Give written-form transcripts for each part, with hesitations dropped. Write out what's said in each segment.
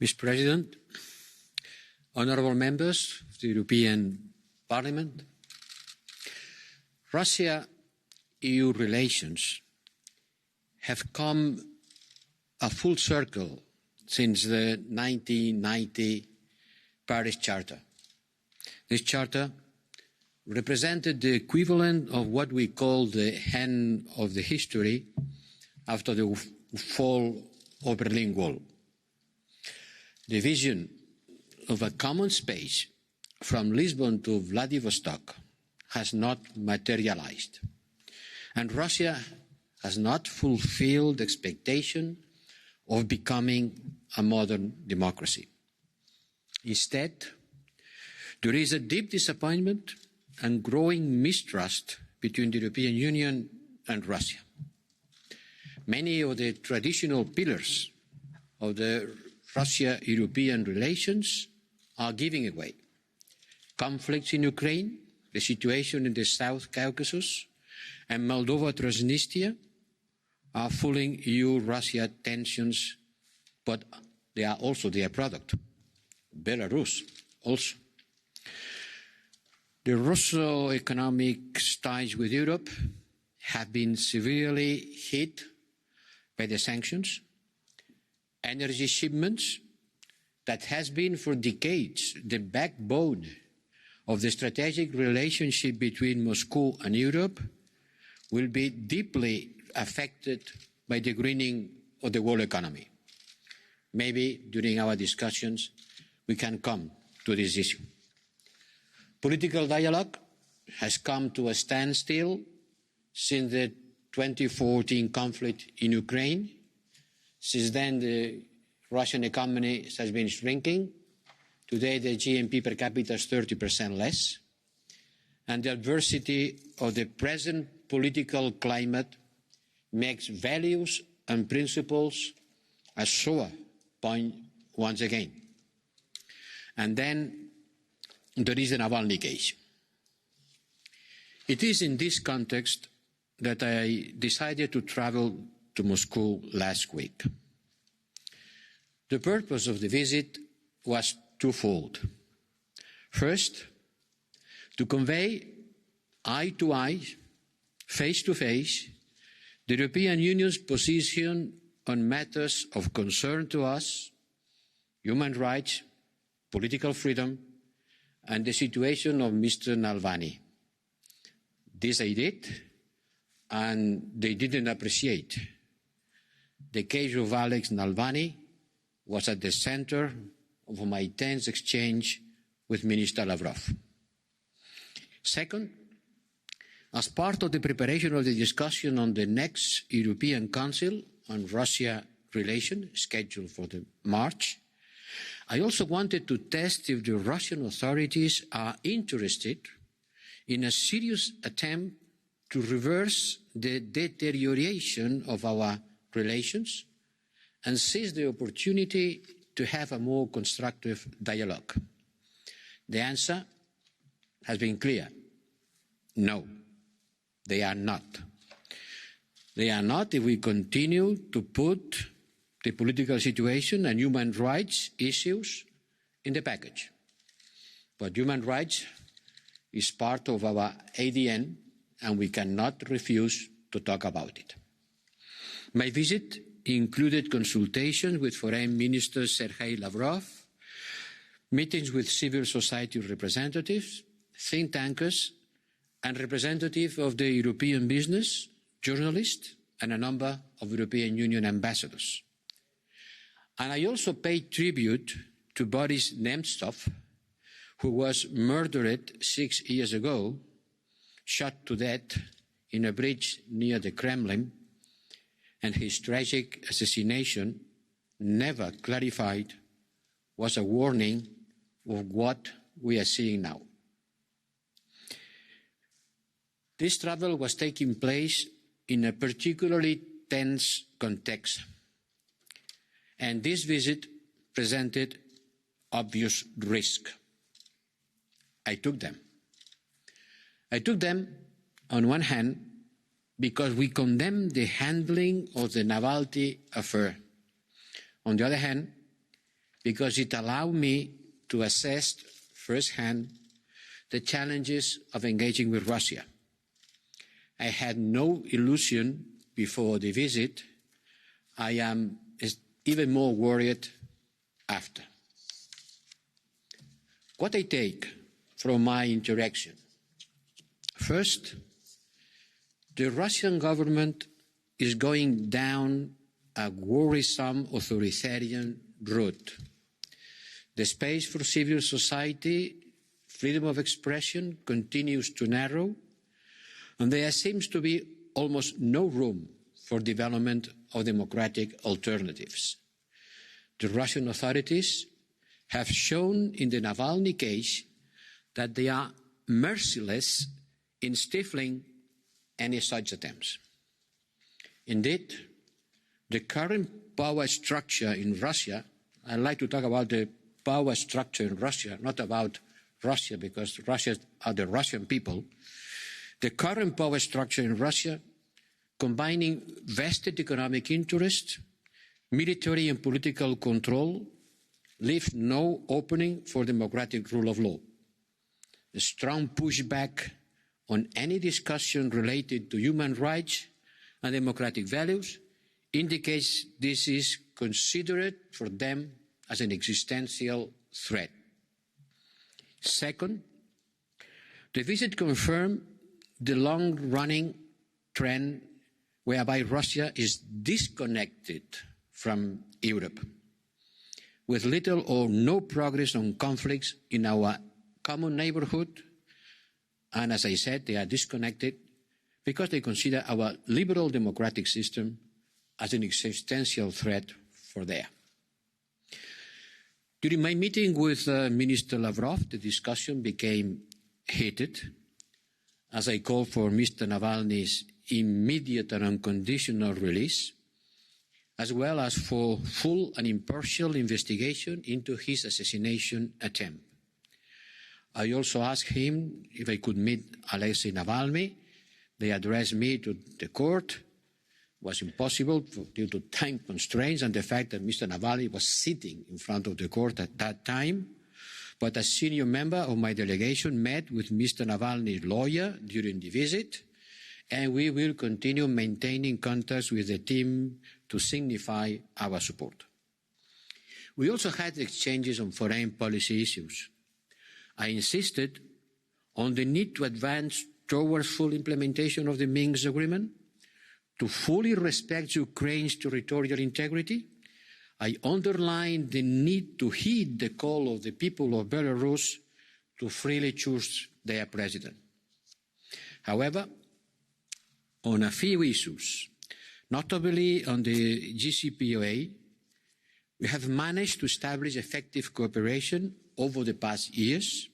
Mr. President, honourable members of the European Parliament, Russia-EU relations have come a full circle since the 1990 Paris Charter. This charter represented the equivalent of what we call the end of the history after the fall of the Berlin Wall. The vision of a common space from Lisbon to Vladivostok has not materialized, and Russia has not fulfilled the expectation of becoming a modern democracy. Instead, there is a deep disappointment and growing mistrust between the European Union and Russia. Many of the traditional pillars of the Russia-European relations are giving away. Conflicts in Ukraine, the situation in the South Caucasus and Moldova Transnistria are fueling EU-Russia tensions, but they are also their product. Belarus also. The Russo-economic ties with Europe have been severely hit by the sanctions. Energy shipments, that has been for decades the backbone of the strategic relationship between Moscow and Europe, will be deeply affected by the greening of the world economy. Maybe during our discussions we can come to this issue. Political dialogue has come to a standstill since the 2014 conflict in Ukraine. Since then, the Russian economy has been shrinking. Today, the GNP per capita is 30% less. And the adversity of the present political climate makes values and principles a sore point once again. And then there is the Navalny case. It is in this context that I decided to travel to Moscow last week. The purpose of the visit was twofold. First, to convey eye to eye, face to face, the European Union's position on matters of concern to us, human rights, political freedom, and the situation of Mr. Navalny. This I did, and they didn't appreciate. The case of Alex Navalny was at the center of my tense exchange with Minister Lavrov. Second, as part of the preparation of the discussion on the next European Council on Russia relations, scheduled for March, I also wanted to test if the Russian authorities are interested in a serious attempt to reverse the deterioration of our relations and seize the opportunity to have a more constructive dialogue. The answer has been clear. No, they are not. They are not if we continue to put the political situation and human rights issues in the package. But human rights is part of our ADN, and we cannot refuse to talk about it. My visit included consultations with Foreign Minister Sergei Lavrov, meetings with civil society representatives, think tankers, and representatives of the European business, journalists, and a number of European Union ambassadors. And I also paid tribute to Boris Nemtsov, who was murdered 6 years ago, shot to death in a bridge near the Kremlin, and his tragic assassination, never clarified, was a warning of what we are seeing now. This travel was taking place in a particularly tense context, and this visit presented obvious risk. I took them. I took them, on one hand, because we condemn the handling of the Navalny affair. On the other hand, because it allowed me to assess firsthand the challenges of engaging with Russia. I had no illusion before the visit. I am even more worried after. What I take from my interaction: first, the Russian government is going down a worrisome authoritarian route. The space for civil society, freedom of expression continues to narrow, and there seems to be almost no room for development of democratic alternatives. The Russian authorities have shown in the Navalny case that they are merciless in stifling any such attempts. Indeed, the current power structure in Russia, I'd like to talk about the power structure in Russia, not about Russia, because Russia are the Russian people. The current power structure in Russia, combining vested economic interests, military and political control, leaves no opening for democratic rule of law. A strong pushback on any discussion related to human rights and democratic values indicates this is considered for them as an existential threat. Second, the visit confirmed the long-running trend whereby Russia is disconnected from Europe, with little or no progress on conflicts in our common neighbourhood. And as I said, they are disconnected because they consider our liberal democratic system as an existential threat for them. During my meeting with Minister Lavrov, the discussion became heated as I called for Mr. Navalny's immediate and unconditional release, as well as for full and impartial investigation into his assassination attempt. I also asked him if I could meet Alexei Navalny. They addressed me to the court. It was impossible due to time constraints and the fact that Mr. Navalny was sitting in front of the court at that time. But a senior member of my delegation met with Mr. Navalny's lawyer during the visit, and we will continue maintaining contacts with the team to signify our support. We also had exchanges on foreign policy issues. I insisted on the need to advance towards full implementation of the Minsk Agreement, to fully respect Ukraine's territorial integrity. I underlined the need to heed the call of the people of Belarus to freely choose their president. However, on a few issues, notably on the JCPOA, we have managed to establish effective cooperation over the past years.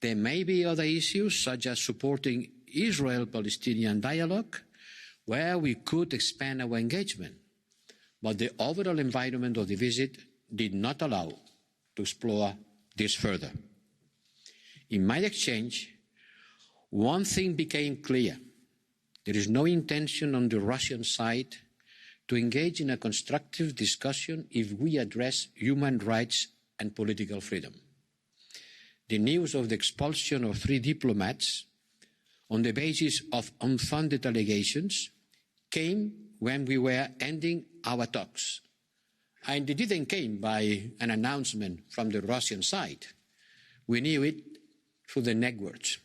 There may be other issues, such as supporting Israel-Palestinian dialogue, where we could expand our engagement. But the overall environment of the visit did not allow to explore this further. In my exchange, one thing became clear. There is no intention on the Russian side to engage in a constructive discussion if we address human rights and political freedom. The news of the expulsion of 3 diplomats on the basis of unfounded allegations came when we were ending our talks. And it didn't come by an announcement from the Russian side. We knew it through the networks.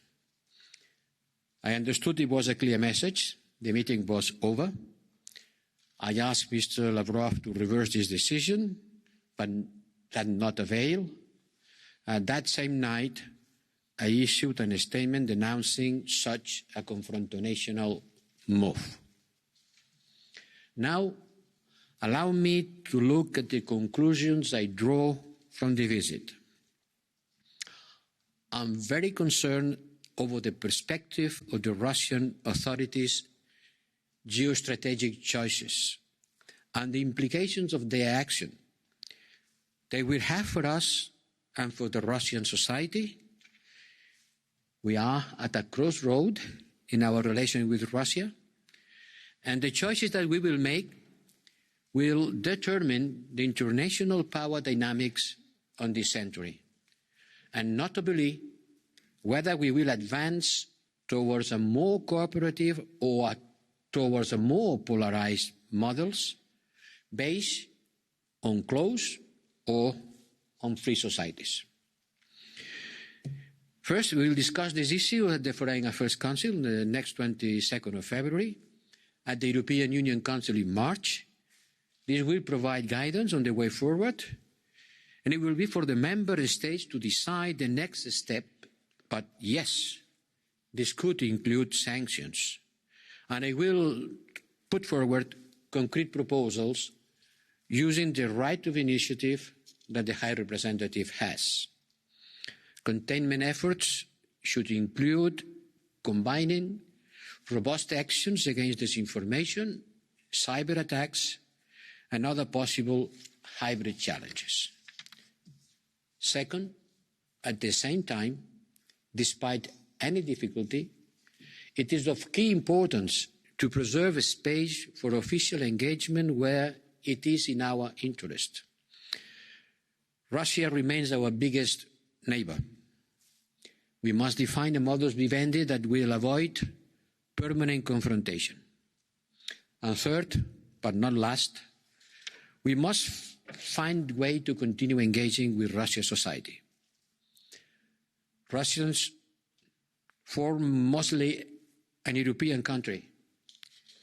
I understood it was a clear message. The meeting was over. I asked Mr. Lavrov to reverse this decision, but that did not avail. That same night, I issued a statement denouncing such a confrontational move. Now, allow me to look at the conclusions I draw from the visit. I'm very concerned over the perspective of the Russian authorities' geostrategic choices and the implications of their action they will have for us and for the Russian society. We are at a crossroad in our relation with Russia, and the choices that we will make will determine the international power dynamics on this century, and notably whether we will advance towards a more cooperative or towards a more polarized models based on closed or on free societies. First, we will discuss this issue at the Foreign Affairs Council on the next 22nd of February, at the European Union Council in March. This will provide guidance on the way forward, and it will be for the member states to decide the next step. But yes, this could include sanctions, and I will put forward concrete proposals using the right of initiative that the High Representative has. Containment efforts should include combining robust actions against disinformation, cyber attacks, and other possible hybrid challenges. Second, at the same time, despite any difficulty, it is of key importance to preserve a space for official engagement where it is in our interest. Russia remains our biggest neighbour. We must define a modus vivendi that will avoid permanent confrontation. And third, but not last, we must find a way to continue engaging with Russian society. Russians form mostly an European country,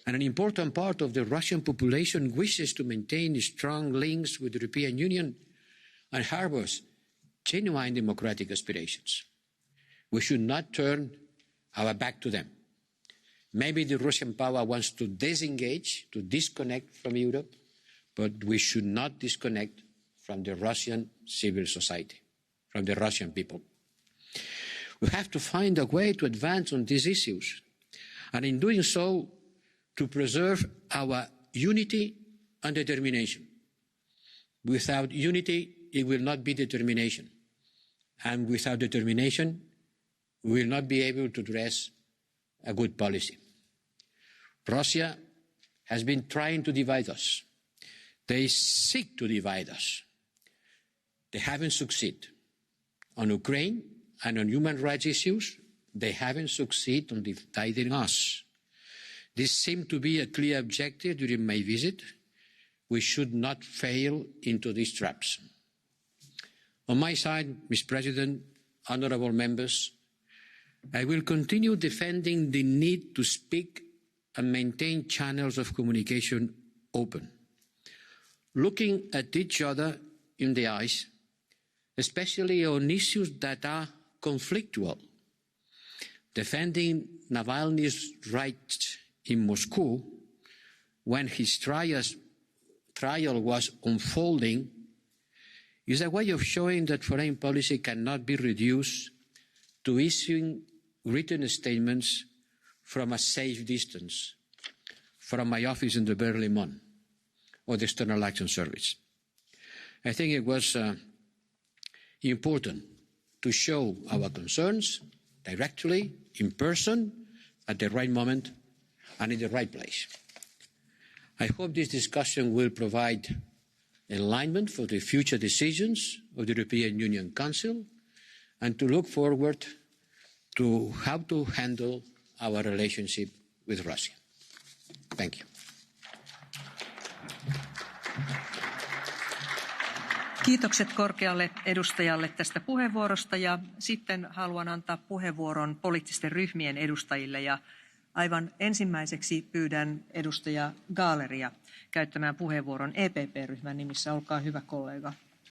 and an important part of the Russian population wishes to maintain strong links with the European Union and harbours genuine democratic aspirations. We should not turn our back to them. Maybe the Russian power wants to disengage, to disconnect from Europe, but we should not disconnect from the Russian civil society, from the Russian people. We have to find a way to advance on these issues, and in doing so, to preserve our unity and determination. Without unity, it will not be determination. And without determination, we will not be able to address a good policy. Russia has been trying to divide us. They seek to divide us. They haven't succeeded. On Ukraine and on human rights issues, they haven't succeeded on dividing us. This seemed to be a clear objective during my visit. We should not fail into these traps. On my side, Mr. President, honourable members, I will continue defending the need to speak and maintain channels of communication open, looking at each other in the eyes, especially on issues that are conflictual. Defending Navalny's rights in Moscow when his trial was unfolding is a way of showing that foreign policy cannot be reduced to issuing written statements from a safe distance, from my office in the Berlaymont or the External Action Service. I think it was important to show our concerns directly, in person, at the right moment and in the right place. I hope this discussion will provide alignment for the future decisions of the European Union Council and to look forward to how to handle our relationship with Russia. Thank you. Kiitokset korkealle edustajalle tästä puheenvuorosta ja sitten haluan antaa puheenvuoron poliittisten ryhmien edustajille ja aivan ensimmäiseksi pyydän edustaja Gaaleria käyttämään puheenvuoron EPP-ryhmän nimissä. Olkaa hyvä kollega.